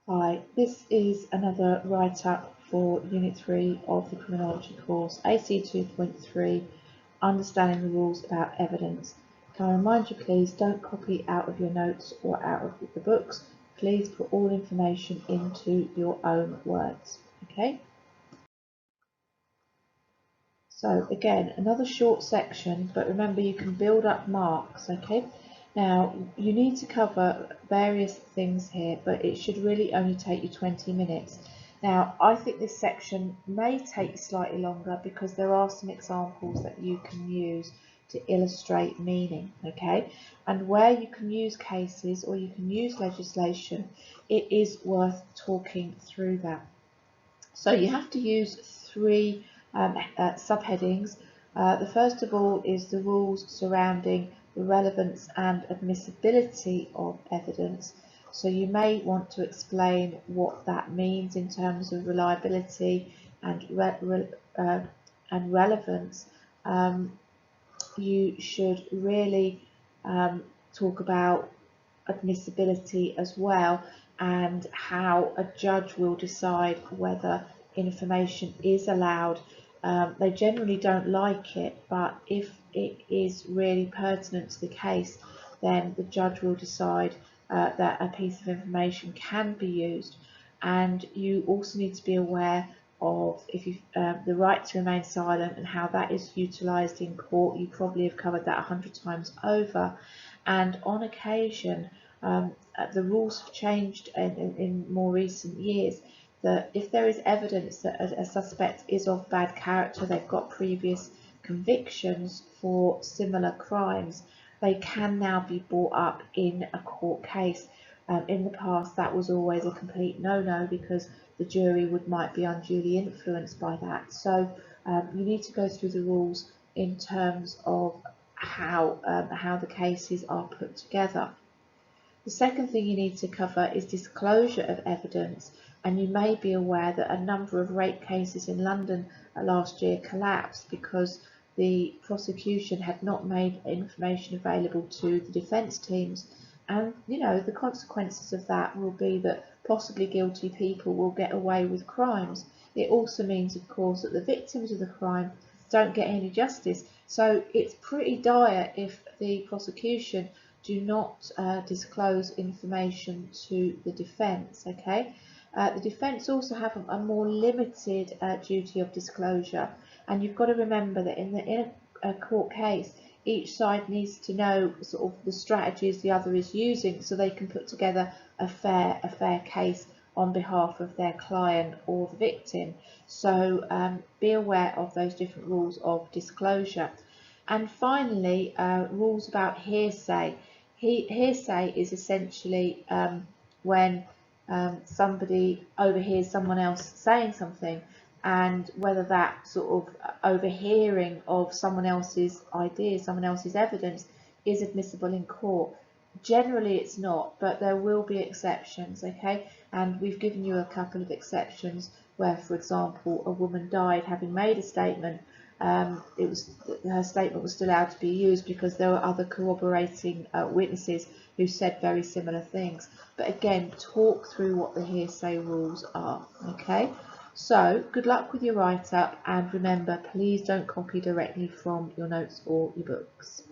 Hi, this is another write-up for Unit 3 of the Criminology course, AC 2.3, Understanding the Rules about Evidence. Can I remind you, please don't copy out of your notes or out of the books. Please put all information into your own words, okay? So again, another short section, but remember you can build up marks, okay? Now, you need to cover various things here, but it should really only take you 20 minutes. Now, I think this section may take slightly longer because there are some examples that you can use to illustrate meaning, okay? And where you can use cases or you can use legislation, it is worth talking through that. So you have to use three subheadings. The first of all is the rules surrounding the relevance and admissibility of evidence. So you may want to explain what that means in terms of reliability and relevance. You should really talk about admissibility as well, and how a judge will decide whether information is allowed. They generally don't like it, but if it is really pertinent to the case, then the judge will decide that a piece of information can be used. And you also need to be aware of the right to remain silent and how that is utilised in court. You probably have covered that 100 times over. And on occasion, the rules have changed in more recent years, that if there is evidence that a suspect is of bad character, they've got previous convictions for similar crimes, they can now be brought up in a court case. In the past, that was always a complete no-no because the jury might be unduly influenced by that. So you need to go through the rules in terms of how the cases are put together. The second thing you need to cover is disclosure of evidence, and you may be aware that a number of rape cases in London last year collapsed because the prosecution had not made information available to the defence teams. And the consequences of that will be that possibly guilty people will get away with crimes. It also means, of course, that the victims of the crime don't get any justice. So it's pretty dire if the prosecution do not disclose information to the defence, okay? The defence also have a more limited duty of disclosure, and you've got to remember that in a court case, each side needs to know sort of the strategies the other is using so they can put together a fair case on behalf of their client or the victim. So be aware of those different rules of disclosure. And finally, rules about hearsay. Hearsay is essentially when somebody overhears someone else saying something, and whether that sort of overhearing of someone else's ideas, someone else's evidence, is admissible in court. Generally it's not, but there will be exceptions, okay? And we've given you a couple of exceptions where, for example, a woman died having made a statement. Her statement was still allowed to be used because there were other corroborating witnesses who said very similar things. But again, talk through what the hearsay rules are, okay? So good luck with your write-up, and remember, please don't copy directly from your notes or your books.